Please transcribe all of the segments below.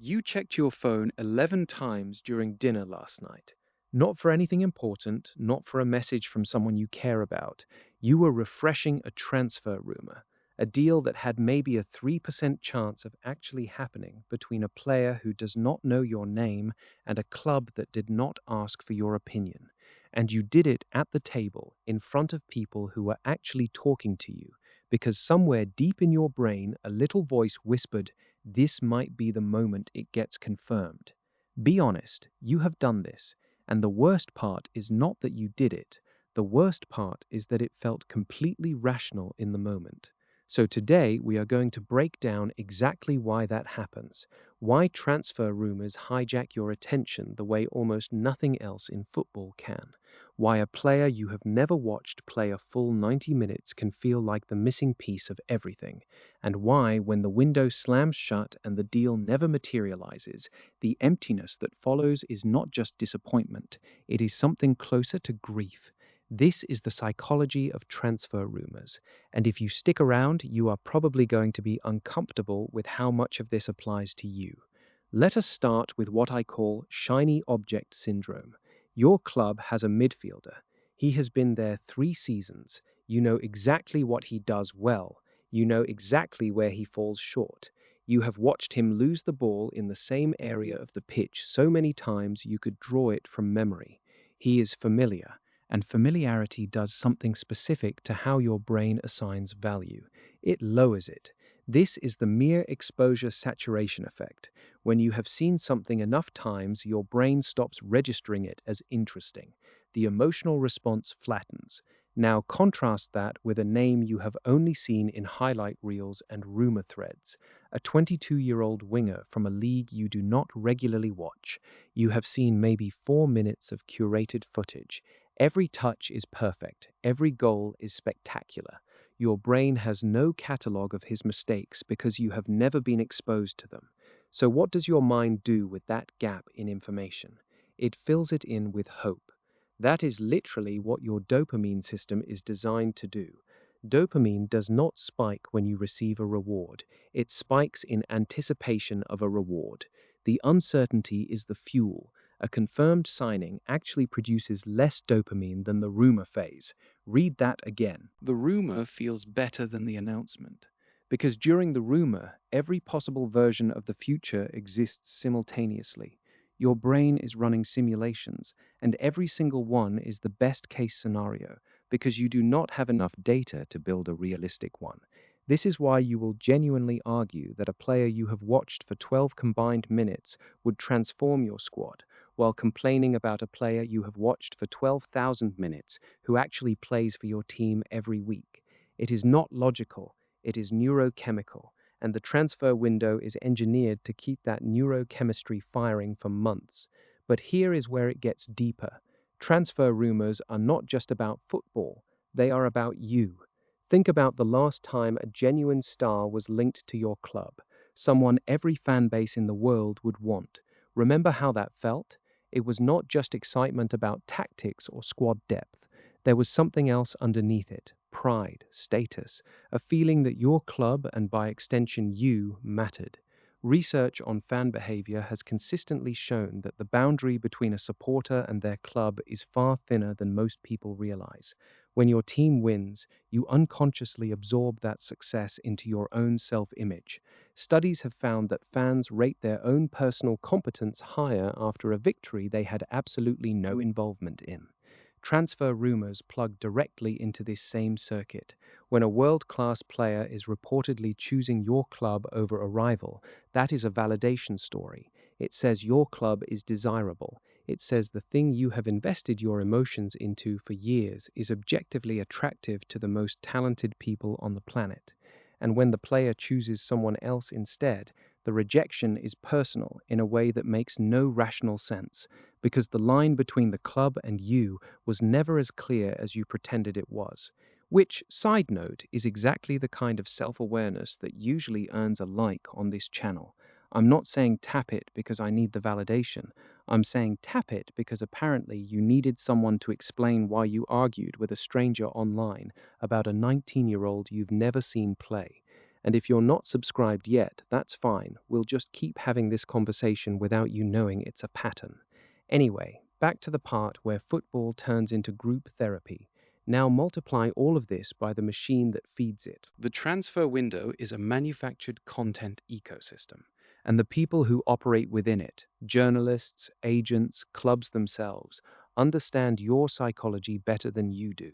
You checked your phone 11 times during dinner last night. Not for anything important, not for a message from someone you care about. You were refreshing a transfer rumor, a deal that had maybe a 3% chance of actually happening between a player who does not know your name and a club that did not ask for your opinion. And you did it at the table in front of people who were actually talking to you because somewhere deep in your brain a little voice whispered, this might be the moment it gets confirmed. Be honest, you have done this, and the worst part is not that you did it. The worst part is that it felt completely rational in the moment. So today we are going to break down exactly why that happens, why transfer rumors hijack your attention the way almost nothing else in football can, why a player you have never watched play a full 90 minutes can feel like the missing piece of everything, and why, when the window slams shut and the deal never materializes, the emptiness that follows is not just disappointment, it is something closer to grief. This is the psychology of transfer rumors, and if you stick around, you are probably going to be uncomfortable with how much of this applies to you. Let us start with what I call shiny object syndrome. Your club has a midfielder. He has been there 3 seasons. You know exactly what he does well. You know exactly where he falls short. You have watched him lose the ball in the same area of the pitch so many times you could draw it from memory. He is familiar, and familiarity does something specific to how your brain assigns value. It lowers it. This is the mere exposure saturation effect. When you have seen something enough times, your brain stops registering it as interesting. The emotional response flattens. Now contrast that with a name you have only seen in highlight reels and rumor threads, a 22-year-old winger from a league you do not regularly watch. You have seen maybe 4 minutes of curated footage. Every touch is perfect, every goal is spectacular. Your brain has no catalogue of his mistakes because you have never been exposed to them. So what does your mind do with that gap in information? It fills it in with hope. That is literally what your dopamine system is designed to do. Dopamine does not spike when you receive a reward. It spikes in anticipation of a reward. The uncertainty is the fuel. A confirmed signing actually produces less dopamine than the rumor phase. Read that again. The rumor feels better than the announcement. Because during the rumor, every possible version of the future exists simultaneously. Your brain is running simulations, and every single one is the best case scenario, because you do not have enough data to build a realistic one. This is why you will genuinely argue that a player you have watched for 12 combined minutes would transform your squad, while complaining about a player you have watched for 12,000 minutes who actually plays for your team every week. It is not logical, it is neurochemical, and the transfer window is engineered to keep that neurochemistry firing for months. But here is where it gets deeper. Transfer rumors are not just about football, they are about you. Think about the last time a genuine star was linked to your club, someone every fan base in the world would want. Remember how that felt? It was not just excitement about tactics or squad depth. There was something else underneath it: pride, status, a feeling that your club, and by extension you, mattered. Research on fan behavior has consistently shown that the boundary between a supporter and their club is far thinner than most people realize. When your team wins, you unconsciously absorb that success into your own self-image. Studies have found that fans rate their own personal competence higher after a victory they had absolutely no involvement in. Transfer rumors plug directly into this same circuit. When a world-class player is reportedly choosing your club over a rival, that is a validation story. It says your club is desirable. It says the thing you have invested your emotions into for years is objectively attractive to the most talented people on the planet. And when the player chooses someone else instead, the rejection is personal in a way that makes no rational sense, because the line between the club and you was never as clear as you pretended it was. Which, side note, is exactly the kind of self-awareness that usually earns a like on this channel. I'm not saying tap it because I need the validation. I'm saying tap it because apparently you needed someone to explain why you argued with a stranger online about a 19-year-old you've never seen play. And if you're not subscribed yet, that's fine. We'll just keep having this conversation without you knowing it's a pattern. Anyway, back to the part where football turns into group therapy. Now multiply all of this by the machine that feeds it. The transfer window is a manufactured content ecosystem, and the people who operate within it, journalists, agents, clubs themselves, understand your psychology better than you do.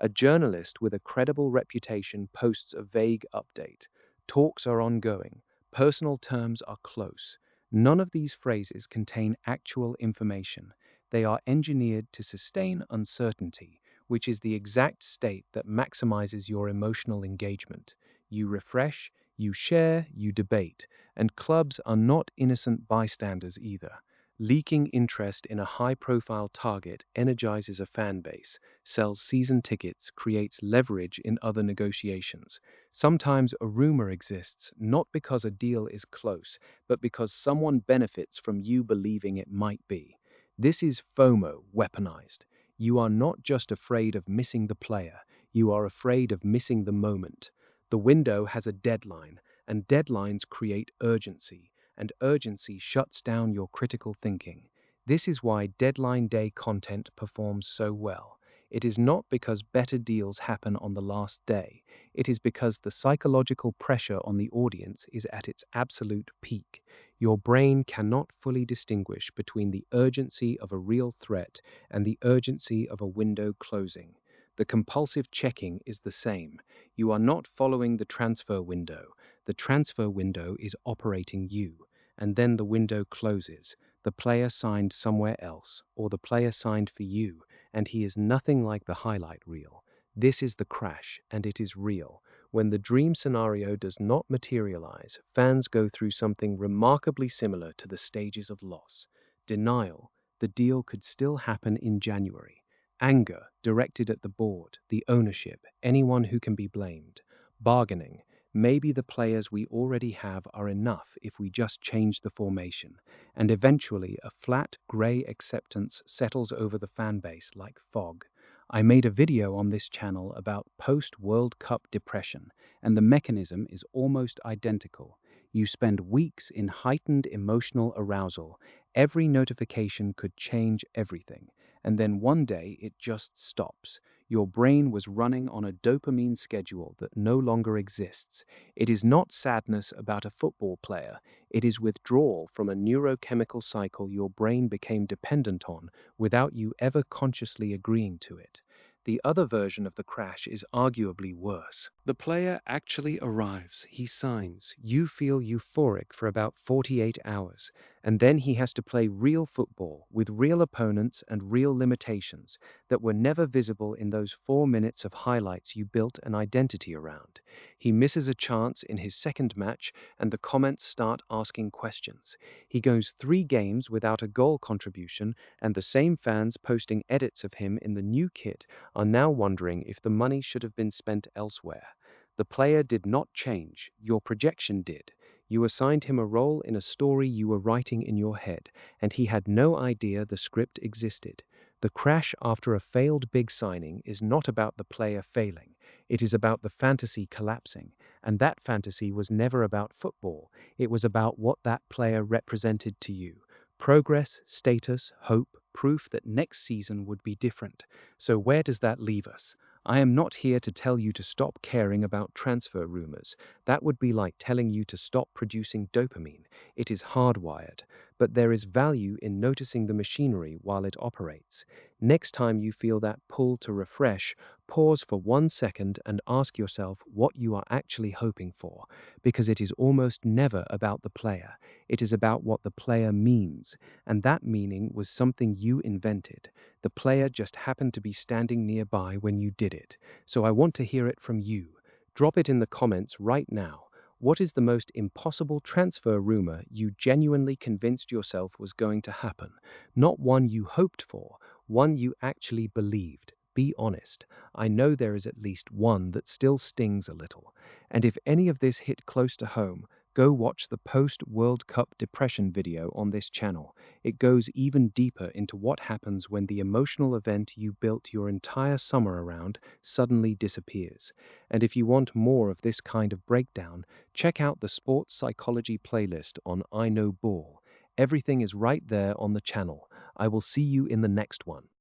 A journalist with a credible reputation posts a vague update. Talks are ongoing. Personal terms are close. None of these phrases contain actual information. They are engineered to sustain uncertainty, which is the exact state that maximizes your emotional engagement. You refresh, you share, you debate, and clubs are not innocent bystanders either. Leaking interest in a high-profile target energizes a fan base, sells season tickets, creates leverage in other negotiations. Sometimes a rumor exists not because a deal is close, but because someone benefits from you believing it might be. This is FOMO weaponized. You are not just afraid of missing the player, you are afraid of missing the moment. The window has a deadline, and deadlines create urgency, and urgency shuts down your critical thinking. This is why deadline day content performs so well. It is not because better deals happen on the last day. It is because the psychological pressure on the audience is at its absolute peak. Your brain cannot fully distinguish between the urgency of a real threat and the urgency of a window closing. The compulsive checking is the same. You are not following the transfer window. The transfer window is operating you, and then the window closes. The player signed somewhere else, or the player signed for you, and he is nothing like the highlight reel. This is the crash, and it is real. When the dream scenario does not materialize, fans go through something remarkably similar to the stages of loss. Denial, the deal could still happen in January. Anger, directed at the board, the ownership, anyone who can be blamed. Bargaining, maybe the players we already have are enough if we just change the formation. And eventually, a flat, grey acceptance settles over the fan base like fog. I made a video on this channel about post-World Cup depression, and the mechanism is almost identical. You spend weeks in heightened emotional arousal. Every notification could change everything, and then one day it just stops. Your brain was running on a dopamine schedule that no longer exists. It is not sadness about a football player. It is withdrawal from a neurochemical cycle your brain became dependent on without you ever consciously agreeing to it. The other version of the crash is arguably worse. The player actually arrives, he signs, you feel euphoric for about 48 hours, and then he has to play real football with real opponents and real limitations that were never visible in those 4 minutes of highlights you built an identity around. He misses a chance in his second match, and the comments start asking questions. He goes 3 games without a goal contribution, and the same fans posting edits of him in the new kit are now wondering if the money should have been spent elsewhere. The player did not change, your projection did. You assigned him a role in a story you were writing in your head, and he had no idea the script existed. The crash after a failed big signing is not about the player failing. It is about the fantasy collapsing, and that fantasy was never about football. It was about what that player represented to you. Progress, status, hope, proof that next season would be different. So where does that leave us? I am not here to tell you to stop caring about transfer rumors. That would be like telling you to stop producing dopamine. It is hardwired. But there is value in noticing the machinery while it operates. Next time you feel that pull to refresh, pause for 1 second and ask yourself what you are actually hoping for, because it is almost never about the player. It is about what the player means, and that meaning was something you invented. The player just happened to be standing nearby when you did it. So I want to hear it from you. Drop it in the comments right now. What is the most impossible transfer rumor you genuinely convinced yourself was going to happen? Not one you hoped for, one you actually believed. Be honest. I know there is at least one that still stings a little. And if any of this hit close to home, Go watch the post-World Cup depression video on this channel. It goes even deeper into what happens when the emotional event you built your entire summer around suddenly disappears. And if you want more of this kind of breakdown, check out the sports psychology playlist on I Know Ball. Everything is right there on the channel. I will see you in the next one.